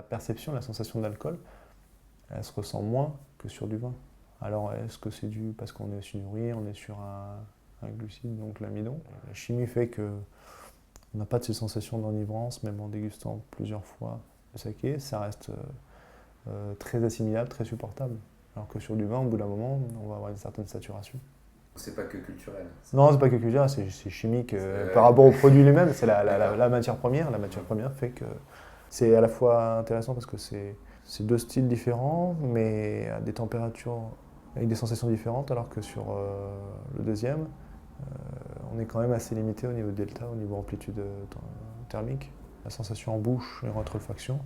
la perception, la sensation d'alcool, elle se ressent moins que sur du vin. Alors est-ce que c'est dû parce qu'on est sur une urine, on est sur un glucide, donc l'amidon? La chimie fait qu'on n'a pas de ces sensations d'enivrance, même en dégustant plusieurs fois le saké, ça reste très assimilable, très supportable. Alors que sur du vin, au bout d'un moment, on va avoir une certaine saturation. C'est pas que culturel. Non, c'est pas que culturel, c'est chimique. Par rapport au produit lui-même, c'est la matière première. La matière première fait que c'est à la fois intéressant parce que c'est deux styles différents, mais à des températures avec des sensations différentes, alors que sur le deuxième, on est quand même assez limité au niveau delta, au niveau amplitude thermique. La sensation en bouche et rétro-olfaction,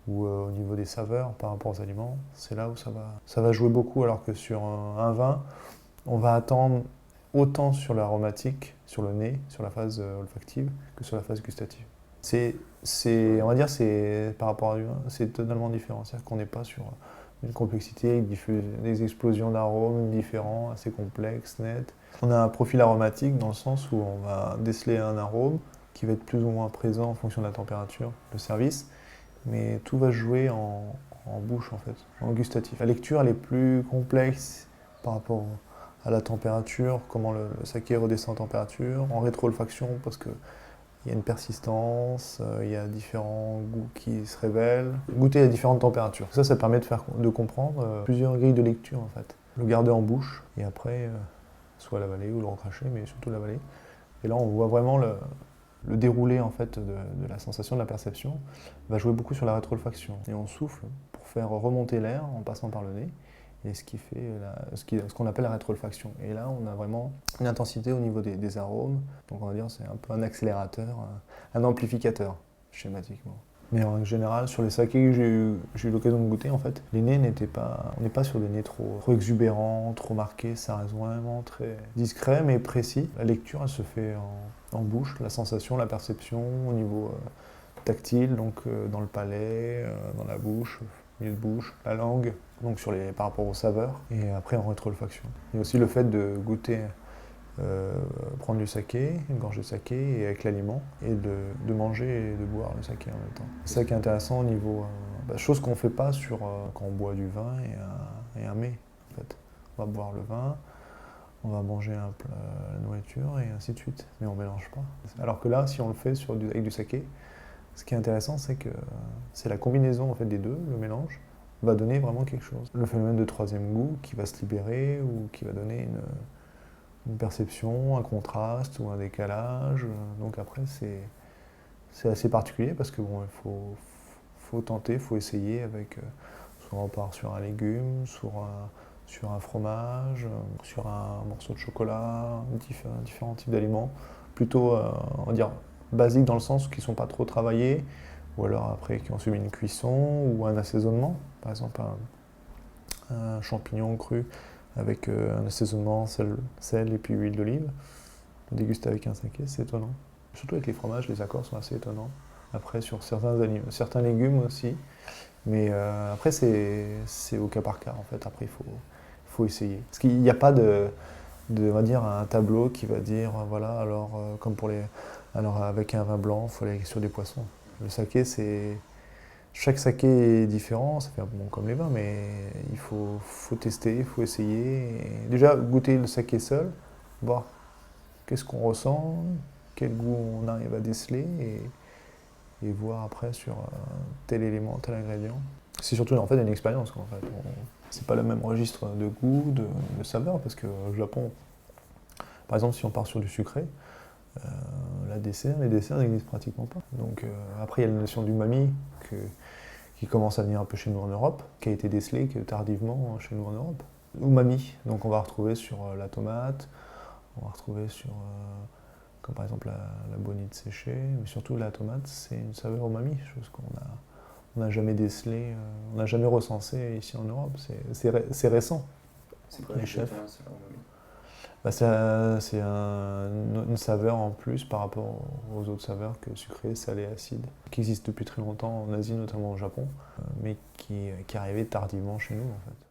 ou au niveau des saveurs par rapport aux aliments, c'est là où ça va jouer beaucoup, alors que sur un vin, on va attendre autant sur l'aromatique, sur le nez, sur la phase olfactive, que sur la phase gustative. On va dire, par rapport à du vin, c'est totalement différent. C'est-à-dire qu'on n'est pas sur une complexité avec des explosions d'arômes différents, assez complexes, nets. On a un profil aromatique dans le sens où on va déceler un arôme qui va être plus ou moins présent en fonction de la température de service, mais tout va se jouer en bouche en fait, en gustatif. La lecture elle est plus complexe par rapport à la température, comment le saké redescend en température, en rétro-olfaction parce qu'il y a une persistance, il y a différents goûts qui se révèlent. Goûter à différentes températures. Ça permet de comprendre plusieurs grilles de lecture en fait. Le garder en bouche et après soit l'avaler ou le recracher, mais surtout l'avaler. Et là on voit vraiment le déroulé en fait de la sensation, de la perception, va jouer beaucoup sur la rétro-olfaction. Et on souffle pour faire remonter l'air en passant par le nez, et ce qui fait ce qu'on appelle la rétro-olfaction. Et là, on a vraiment une intensité au niveau des arômes, donc on va dire c'est un peu un accélérateur, un amplificateur, schématiquement. Mais en général, sur les sakés que j'ai eu l'occasion de goûter, en fait, les nez on n'est pas sur des nez trop exubérants, trop marqués, ça reste vraiment très discret mais précis. La lecture, elle se fait en bouche, la sensation, la perception au niveau tactile, donc dans le palais, dans la bouche, milieu de bouche, la langue, donc par rapport aux saveurs, et après en rétro-olfaction. Il y a aussi le fait de goûter, prendre du saké, une gorgée de saké et avec l'aliment, et de manger et de boire le saké en même temps. C'est ça qui est intéressant au niveau, chose qu'on ne fait pas quand on boit du vin et un mets. En fait. On va boire le vin, on va manger la nourriture et ainsi de suite, mais on ne mélange pas. Alors que là, si on le fait avec du saké, ce qui est intéressant, c'est que c'est la combinaison en fait, des deux, le mélange, va donner vraiment quelque chose. Le phénomène de troisième goût qui va se libérer ou qui va donner une perception, un contraste ou un décalage. Donc après, c'est assez particulier parce que bon, il faut tenter, il faut essayer avec. Soit on part sur un légume, sur un fromage, sur un morceau de chocolat, différents types d'aliments. Plutôt, on va dire, basiques dans le sens qui ne sont pas trop travaillés, ou alors après qui ont subi une cuisson ou un assaisonnement. Par exemple, un champignon cru avec un assaisonnement, sel et puis huile d'olive. Déguster avec un saké, c'est étonnant. Surtout avec les fromages, les accords sont assez étonnants. Après, sur certains légumes aussi. Mais après, c'est au cas par cas, en fait. Après, il faut essayer. Parce qu'il n'y a pas on va dire, un tableau qui va dire, voilà, alors, alors avec un vin blanc, il faut aller sur des poissons. Le saké, chaque saké est différent, ça fait bon comme les vins, mais il faut tester, il faut essayer. Et déjà, goûter le saké seul, voir qu'est-ce qu'on ressent, quel goût on arrive à déceler, et voir après sur tel élément, tel ingrédient. C'est surtout en fait une expérience. En fait. C'est pas le même registre de goût, de saveur, parce qu'au Japon, par exemple, si on part sur du sucré, les desserts n'existent pratiquement pas. Donc après, il y a la notion d'umami qui commence à venir un peu chez nous en Europe, qui a été décelée tardivement chez nous en Europe. Umami, donc on va retrouver sur la tomate, on va retrouver sur, comme par exemple la bonite séchée, mais surtout la tomate, c'est une saveur umami, chose qu'on n'a jamais décelée, on n'a jamais recensée ici en Europe, c'est récent. C'est quoi les la chefs différence selon vous? C'est une saveur en plus par rapport aux autres saveurs que sucré, salé, acide, qui existe depuis très longtemps en Asie, notamment au Japon, mais qui est arrivé tardivement chez nous en fait.